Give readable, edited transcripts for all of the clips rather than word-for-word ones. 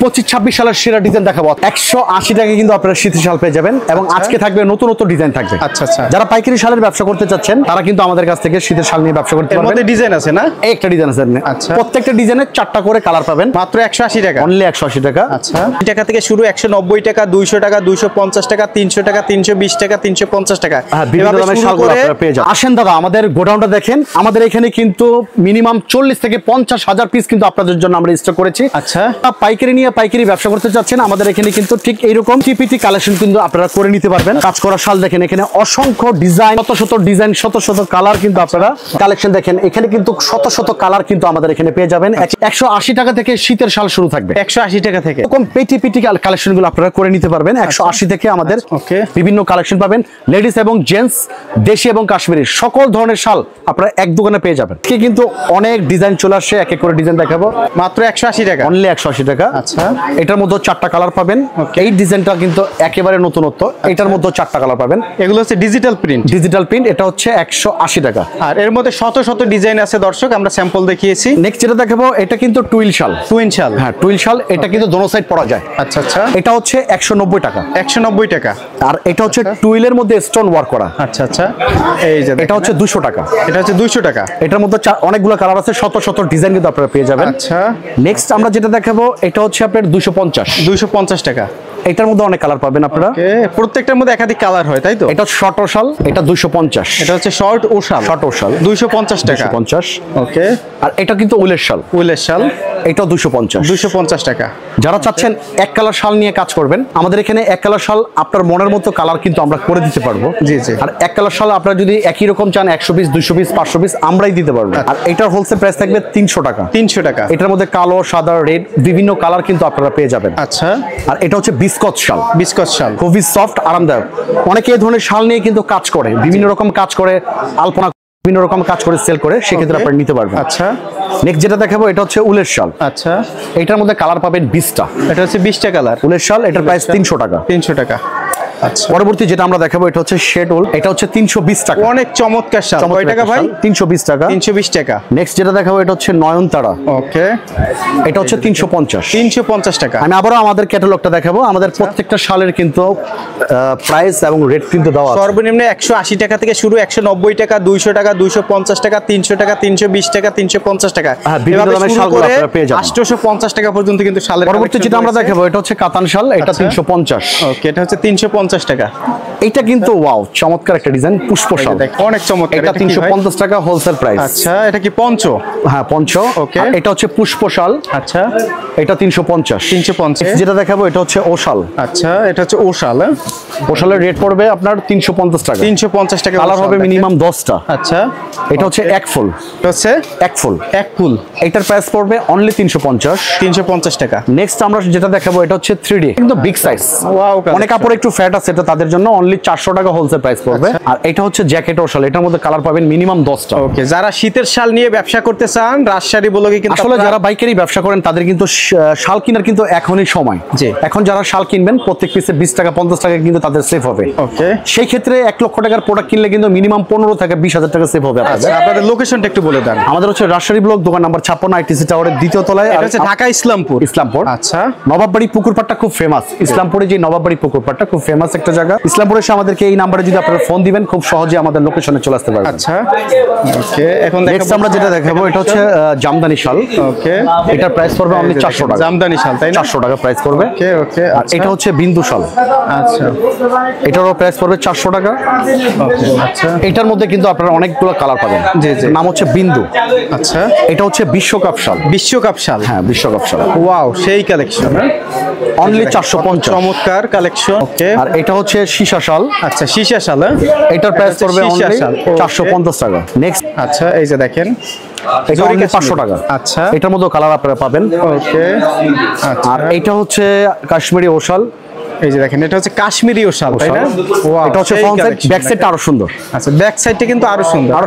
25-26 সালের সেরা ডিজাইন দেখাবো। 180 টাকা কিন্তু আপনারা শীতের শাল পেয়ে যাবেন এবং আজকে থাকবে নতুন নতুন ডিজাইন থাকবে। আচ্ছা আচ্ছা, যারা পাইকারি শালের ব্যবসা করতে চাচ্ছেন তারা কিন্তু আমাদের কাছ থেকে শীতের শাল নিয়ে ব্যবসা করতে পারবেন। এর মধ্যে ডিজাইন আছে না? একটা ডিজাইন আছে। আচ্ছা, প্রত্যেকটা ডিজাইনের 4টা করে কালার পাবেন মাত্র 180 টাকা, অনলি 180 টাকা। আচ্ছা, টাকা থেকে শুরু 190 টাকা, 200 টাকা, 250 টাকা, 300 টাকা, 320 টাকা, 350 টাকা। বিভিন্ন দামের শালগুলো আপনারা পেয়ে যাবেন। আসেন দাদা, আমাদের গোডাউনটা দেখেন। আমাদের এখানে কিন্তু মিনিমাম 40 থেকে 50 হাজার পিস কিন্তু আপনাদের জন্য আমরা স্টক করেছি। আচ্ছা, পাইকারি নিয়ে পাইকারি ব্যবসা করতে চাচ্ছেন, আমাদের এখানে কিন্তু ঠিক এইরকম টিপিটি কালেকশন কিন্তু আপনারা করে নিতে পারবেন। কাজ করা শাল দেখেন, এখানে অসংখ্য ডিজাইন, শত শত ডিজাইন, শত শত কালার কিন্তু আপনারা কালেকশন দেখেন। এখানে কিন্তু শত শত কালার কিন্তু আমাদের এখানে পেয়ে যাবেন। 180 টাকা থেকে শীতের শাল শুরু থাকবে। 180 টাকা থেকে এরকম পেটি পেটি কালেকশন গুলো আপনারা করে নিতে পারবেন। 180 থেকে আমাদের বিভিন্ন কালেকশন পাবেন। লেডিস এবং জেন্টস, দেশি এবং কাশ্মীরি সকল ধরনের শাল আপনারা এক দোকানে পেয়ে যাবেন। কিন্তু অনেক ডিজাইন চলে আসছে, এক এক করে ডিজাইন দেখাবো। মাত্র 180 টাকা, অনলি 180 টাকা। আচ্ছা, এটার মধ্যে 4টা কালার পাবেন। এই ডিজাইনটা কিন্তু একেবারে নতুনত্ব। এটার মধ্যে 4টা কালার পাবেন। এগুলো হচ্ছে ডিজিটাল প্রিন্ট। ডিজিটাল প্রিন্ট, এটা হচ্ছে 180 টাকা। আর এর মধ্যে শত শত ডিজাইন আছে দর্শক, আমরা স্যাম্পল দেখিয়েছি। নেক্সট যেটা দেখাবো, এটা কিন্তু টুইল শাল। টুইন শাল, হ্যাঁ টুইল শাল। এটা কিন্তু দোনো সাইড পরা যায়। আচ্ছা আচ্ছা, এটা হচ্ছে 190 টাকা। 190 টাকা। আর এটা হচ্ছে টুইলের মধ্যে স্টোন ওয়ার্ক করা। আচ্ছা আচ্ছা, এই যে এটা হচ্ছে 200 টাকা। এটা হচ্ছে 200 টাকা। এটার মধ্যে অনেকগুলো কালার আছে, শত শত ডিজাইন কিন্তু আপনারা পেয়ে যাবেন। আচ্ছা, নেক্সট আমরা যেটা দেখাবো, এটা হচ্ছে আপনার 250 টাকা। এটার মধ্যে অনেক কালার পাবেন আপনারা। প্রত্যেকটার মধ্যে একাধিক কালার হয়, তাই তো? এটা শর্ট ও শাল, এটা 250। এটা হচ্ছে শর্ট ও শাল। শর্ট ও শাল 250 টাকা। 250। ওকে। আর এটা কিন্তু উলের শাল। উলের শাল, এটাও 250 টাকা। যারা চাচ্ছেন এক কালার শাল নিয়ে কাজ করবেন, আমাদের এখানে এক কালার শাল আপনার মনের মতো কালার কিন্তু আমরা করে দিতে পারবো। জি জি। আর এক কালার শাল আপনারা যদি একই রকম চান 100 পিস, 200 পিস, 500 পিস আমরাই দিতে পারবো। আর এটার হোলসেল প্রাইস থাকবে 300 টাকা। 300 টাকা। এটার মধ্যে কালো, সাদা, রেড বিভিন্ন কালার কিন্তু আপনারা পেয়ে যাবেন। আচ্ছা। আর এটা হচ্ছে বিস্কট শাল। বিস্কট শাল খুবই সফট, আরামদায়ক। অনেকে এই ধরনের শাল নিয়ে কিন্তু কাজ করে, বিভিন্ন রকম কাজ করে, আলপনা বিভিন্ন রকম কাজ করে সেল করে, সেক্ষেত্রে আপনারা নিতে পারবেন। আচ্ছা। নেক্সট যেটা দেখাবো, এটা হচ্ছে উলের শাল। আচ্ছা। এটার মধ্যে কালার পাবেন 20টা। এটা হচ্ছে 20টা কালার। উলের শাল, এটার প্রাইস 300 টাকা। 300 টাকা। আচ্ছা। পরবর্তী যেটা আমরা দেখাবো, এটা হচ্ছে শেড উল। এটা হচ্ছে 320 টাকা। অনেক চমৎকার শাল। কয় টাকা ভাই? 320 টাকা। 320 টাকা। নেক্সট যেটা দেখাবো, এটা হচ্ছে নয়নতারা। ওকে। এটা হচ্ছে 350। 350 টাকা। আমি আবারও আমাদের ক্যাটালগটা দেখাবো। আমাদের প্রত্যেকটা শালের কিন্তু প্রাইস এবং রেট কিন্তু দেওয়া আছে। সর্বনিম্ন 180 টাকা থেকে শুরু, 190 টাকা, 200 টাকা, 250 টাকা, 300 টাকা, 320 টাকা, 350 টাকা। বিভিন্ন দামের শালগুলো আপনারা পেয়ে যাবেন। 850 টাকা পর্যন্ত কিন্তু শালের। পরবর্তী যেটা আমরা দেখাবো, এটা হচ্ছে কাতান শাল। এটা 350। ওকে, এটা হচ্ছে 350 টাকা। এটা কিন্তু ওয়াও, চমৎকার একটা ডিজাইন, পুষ্প শাল। অনেক চমৎকার। এটা 350 টাকা হোলসেল প্রাইস। আচ্ছা, এটা কি পঞ্চ? হ্যাঁ পঞ্চ। ওকে। এটা হচ্ছে পুষ্প শাল। আচ্ছা। এটা 350। 350। যেটা দেখাবো, এটা হচ্ছে ওশাল। আচ্ছা, এটা হচ্ছে ওশাল। ওশালের রেট পড়বে আপনার 350 টাকা। 350 টাকা। কালার হবে মিনিমাম 10টা। আচ্ছা। এটা হচ্ছে এক ফুল। এটা হচ্ছে এক ফুল। এক ফুল। এটার প্রাইস পড়বে অনলি 350। 350 টাকা। নেক্সট আমরা যেটা দেখাবো, এটা হচ্ছে 3D, কিন্তু বিগ সাইজ। ওয়াও, অনেক কাপড় একটু ফ্যাট আছে, এটা তাদের জন্য অনলি 400 টাকা হোলসেল প্রাইস পড়বে। আর এটা হচ্ছে জ্যাকেট ওশাল। এটার মধ্যে কালার পাবেন মিনিমাম 10টা। ওকে, যারা শীতের শাল নিয়ে ব্যবসা করতে চান, রাজশাহী ব্লগে কিন্তু আসলে যারা বাইকারি ব্যবসা করেন তাদের কিন্তু শাল কেনার কিন্তু এখনই সময়। জি। এখন যারা শাল কিনবেন, প্রত্যেক পিসে 20 টাকা 50 টাকা কিন্তু তাদের সেভ হবে। ওকে। সেই ক্ষেত্রে 1 লক্ষ টাকার প্রোডাক্ট কিনলে কিন্তু মিনিমাম 15 থেকে 20,000 টাকা সেভ হবে আপনাদের। আপনাদের লোকেশনটা একটু বলে দেন। আমাদের হচ্ছে রাজশাহী ব্লক, দোকান নাম্বার 56, আইটিসি টাওয়ারের 2য় তলায়। এটা হচ্ছে ঢাকা ইসলামপুর। ইসলামপুর। আচ্ছা। নবাববাড়ি পুকুরপাড়টা খুব ফেমাস। ইসলামপুরে যে নবাববাড়ি পুকুরপাড়টা খুব ফেমাস একটা জায়গা। ইসলামপুরে এসে আমাদেরকে এই নাম্বারে যদি আপনারা ফোন দিবেন, খুব সহজে আমাদের লোকেশনে চলে আসতে পারবেন। আচ্ছা। ওকে, এখন নেক্সট আমরা যেটা দেখাবো, এটা হচ্ছে জামদানি শাল। ওকে। এটার প্রাইস পড়বে অনলি 400 টাকা। জামদানি শাল, তাই না? 400 টাকা প্রাইস পড়বে। ওকে ওকে। আর এটা হচ্ছে বিন্দু শাল। আচ্ছা। এটারও প্রাইস পড়বে 400 টাকা। ওকে। আচ্ছা। এটার মধ্যে কিন্তু আপনারা অনেকগুলো কালার পাবেন। জি জি। নাম হচ্ছে বিন্দু। আচ্ছা। এটা হচ্ছে বিশ্বকাপ শাল। বিশ্বকাপ শাল। হ্যাঁ, বিশ্বকাপ শাল। ওয়াও, সেই কালেকশন। অনলি 450। চমৎকার কালেকশন। ওকে। আর এটা হচ্ছে সীসা শাল। আচ্ছা, সীসা শাল। এটার প্রাইস পড়বে অনলি 450 টাকা। নেক্সট। আচ্ছা, এই যে দেখেন, এটা অনলি 500 টাকা। আচ্ছা। এটার মধ্যে কালার আপনারা পাবেন। ওকে। আর এটা হচ্ছে কাশ্মীরি ওশাল। এই যে দেখেন এটা হচ্ছে কাশ্মীরিও শাল তাই না? Wow, এটা হচ্ছে সেই ফ্রন্ট সাইড, collection ব্যাক সাইডটা আরো সুন্দর। আচ্ছা ব্যাক সাইডটা কিন্তু আরো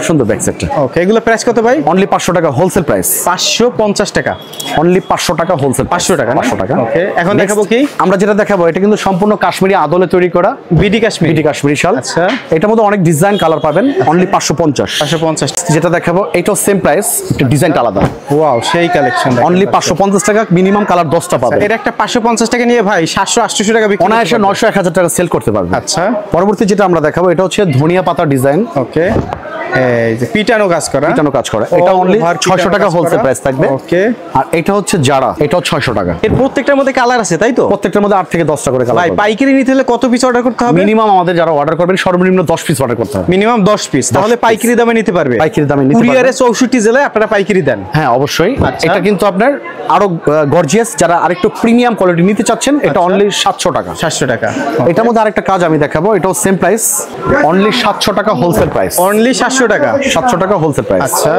সুন্দর। ব্যাক সাইডটা। ওকে, এগুলো প্রাইস কত ভাই? অনলি 500 টাকা হোলসেল প্রাইস। 550 টাকা। অনলি 500 টাকা হোলসেল। 500 টাকা। 500 টাকা। ওকে, এখন Next, দেখাবো কি? আমরা যেটা দেখাবো এটা কিন্তু সম্পূর্ণ কাশ্মীরি আদলে তৈরি করা বিডি কাশ্মীরি শাল। আচ্ছা, এটার মধ্যে অনেক ডিজাইন কালার পাবেন। অনলি 550। 550। যেটা দেখাবো এটাও সেম প্রাইস, ডিজাইনটা আলাদা। ওয়াও, সেই কালেকশন। অনলি 550 টাকা, মিনিমাম কালার 10টা পাবেন। এর একটা 550 টাকা নিয়ে ভাই 700-800 টাকা বিক্রি অনায়াসে 900-1000 টাকা সেল করতে পারবেন। আচ্ছা, পরবর্তী যেটা আমরা দেখাবো এটা হচ্ছে ধনিয়া পাতা ডিজাইন। ওকে, এই যে পিটানো কাজ করা। এটা অনলি 600 টাকা হোলসেল প্রাইস থাকবে। ওকে, আর এটা হচ্ছে জারা, এটাও 600 টাকা। এর প্রত্যেকটার মধ্যে কালার আছে তাই তো? প্রত্যেকটার মধ্যে 8 থেকে 10টা করে কালার। ভাই পাইকারি নিতে হলে কত পিস অর্ডার করতে হবে? মিনিমাম আমাদের যারা অর্ডার করবেন সর্বনিম্ন 10 পিস অর্ডার করতে হবে। মিনিমাম 10 পিস, তাহলে পাইকারি দামে নিতে পারবে। পাইকারি দামে নিতে পারবে। কুরিয়ারে 64 জেলায় আপনারা পাইকারি দেন? হ্যাঁ অবশ্যই। আচ্ছা। এটা কিন্তু আপনার আরো গর্জিয়াস, যারা আরেকটু প্রিমিয়াম কোয়ালিটি নিতে চাচ্ছেন এটা অনলি 700 টাকা। 700 টাকা। এটার মধ্যে আরেকটা কাজ আমি দেখাবো, এটাও সেম প্রাইস, অনলি 700 টাকা হোলসেল প্রাইস। অনলি 700 টাকা। 700 টাকা হোলসেল প্রাইস। আচ্ছা,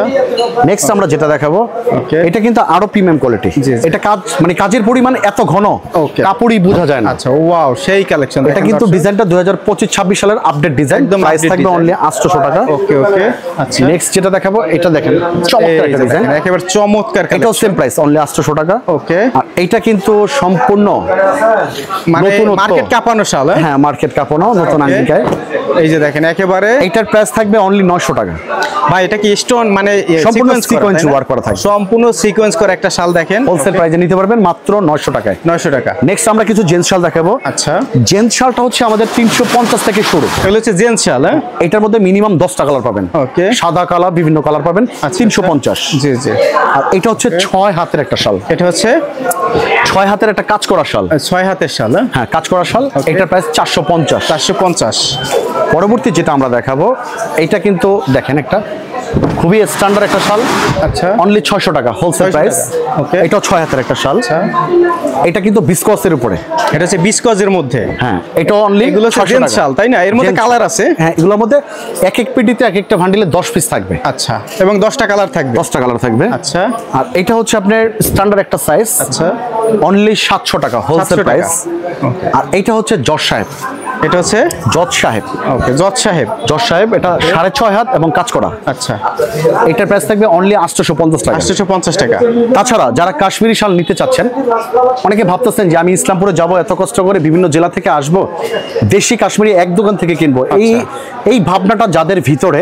নেক্সট আমরা যেটা দেখাবো Okay. এটা কিন্তু আরো প্রিমিয়াম কোয়ালিটি। জি, জি। এটা কাজ মানে কাজের পরিমাণ এত ঘন, Okay. কাপড়ই বোঝা যায় না। আচ্ছা, ওয়াও, সেই কালেকশন। এটা কিন্তু ডিজাইনটা 2025-26 সালের আপডেট ডিজাইন। একদম প্রাইস update থাকবে design। অনলি 800 টাকা। ওকে ওকে, আচ্ছা। নেক্সট যেটা দেখাবো এটা দেখেন, চমৎকার একটা ডিজাইন। একেবারে চমৎকার এটাও collection। সেম প্রাইস, অনলি 800 টাকা। ওকে, আর এটা কিন্তু সম্পূর্ণ মানে নতুনত্ব। মার্কেট কাঁপানো শাল। হ্যাঁ মার্কেট কাঁপানো নতুন Okay. আঙ্গিকায়। এই যে দেখেন একেবারে, এইটার প্রাইস থাকবে অনলি 900 টাকা। ভাই এটা কি স্টোন মানে সম্পূর্ণ সিকোয়েন্স sequence work করা থাকবে। সম্পূর্ণ সিকোয়েন্স করা একটা শাল দেখেন। হোলসেল প্রাইসে নিতে পারবেন মাত্র 900 টাকায়। 900 টাকা। নেক্সট আমরা কিছু জেন্টস শাল দেখাবো। আচ্ছা, জেন্টস শালটা হচ্ছে আমাদের 350 থেকে শুরু। এগুলো হচ্ছে জেন্টস শাল। হ্যাঁ, এটার মধ্যে মিনিমাম 10টা কালার পাবেন। ওকে, সাদা কালার, বিভিন্ন কালার পাবেন। 350। জি জি। আর এটা হচ্ছে 6 হাতের একটা শাল। এটা হচ্ছে 6 হাতের একটা কাজ করা শাল। 6 হাতের শাল। হ্যাঁ কাজ করা শাল। এটার প্রাইস 450। 450। পরবর্তী যেটা আমরা দেখাবো এটা কিন্তু দেখেন একটা খুবই স্ট্যান্ডার্ড একটা শাল। আচ্ছা, অনলি 600 টাকা হোলসেল 600 প্রাইস। টাকা। ওকে, এটাও 6 হাতের একটা শাল। আচ্ছা, এটা কিন্তু বিসকসের উপরে। এটা হচ্ছে বিসকজের মধ্যে। হ্যাঁ এটা অনলি এগুলো হচ্ছে জেন্টস শাল তাই না? এর মধ্যে কালার আছে। হ্যাঁ এগুলোর মধ্যে এক এক পেটিতে এক একটা ভান্ডিলে 10 পিস থাকবে। আচ্ছা, এবং 10টা কালার থাকবে। 10টা কালার থাকবে। আচ্ছা, আর এটা হচ্ছে আপনার স্ট্যান্ডার্ড একটা সাইজ। আচ্ছা, অনলি 700 টাকা হোলসেল 700 টাকা। প্রাইস। ওকে, আর এটা হচ্ছে জজ সাহেব। এটা হচ্ছে জজ সাহেব। ওকে, জজ সাহেব। জজ সাহেব এটা 6.5 হাত এবং কাজ করা। আচ্ছা, এটার প্রাইস থাকবে অনলি 850 টাকা। 850 টাকা। তাছাড়া যারা কাশ্মীরি শাল নিতে চাচ্ছেন, অনেকে ভাবতেছেন যে আমি ইসলামপুরে যাব, এত কষ্ট করে বিভিন্ন জেলা থেকে আসব, দেশি কাশ্মীরি এক দোকান থেকে কিনবো, এই ভাবনাটা যাদের ভিতরে,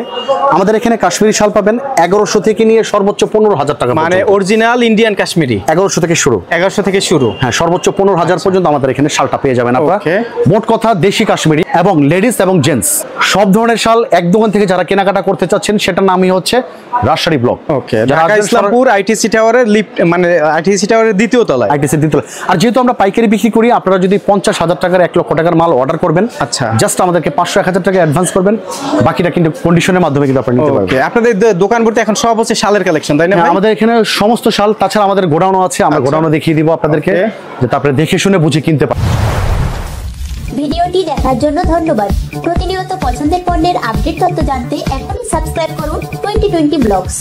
আমাদের এখানে কাশ্মীরি শাল পাবেন 1100 থেকে নিয়ে সর্বোচ্চ 15,000 টাকা। মানে অরিজিনাল ইন্ডিয়ান কাশ্মীরি 1100 থেকে শুরু। 1100 থেকে শুরু। হ্যাঁ সর্বোচ্চ 15,000 পর্যন্ত আমাদের এখানে শালটা পেয়ে যাবেন আপনারা। Okay. মোট কথা দেশি কাশ্মীরি এবং লেডিস এবং জেন্টস সব ধরনের শাল এক দোকান থেকে যারা কেনাকাটা করতে চাচ্ছেন, সেটার নামই হচ্ছে রাজশাহী ব্লক। ওকে, ঢাকা ইসলামপুর আইটিসি টাওয়ারের লিফট, মানে আইটিসি টাওয়ারের দ্বিতীয় তলায়। আইটিসি দ্বিতীয়। আর যেহেতু আমরা পাইকারি বিক্রি করি, আপনারা যদি 50,000 টাকার 1 লক্ষ টাকার মাল অর্ডার করবেন, আচ্ছা, জাস্ট আমাদেরকে 500-1000 টাকা অ্যাডভান্স করবেন, বাকিটা কিন্তু কন্ডিশনের মাধ্যমে কিন্তু আপনারা নিতে পারবেন। ওকে, আপনাদের দোকান ভর্তি এখন সব হচ্ছে শালের কালেকশন তাই না ভাই? আমাদের এখানে সমস্ত শাল, তাছাড়া আমাদের গোডাউনও আছে, আমরা গোডাউনও দেখিয়ে দিব আপনাদেরকে, যাতে আপনারা দেখে শুনে বুঝে কিনতে পারেন। ভিডিওটি দেখার জন্য ধন্যবাদ। প্রতিনিয়ত পছন্দের পণ্যের আপডেট তথ্য জানতে এখনই সাবস্ক্রাইব করুন 2020 ব্লগস।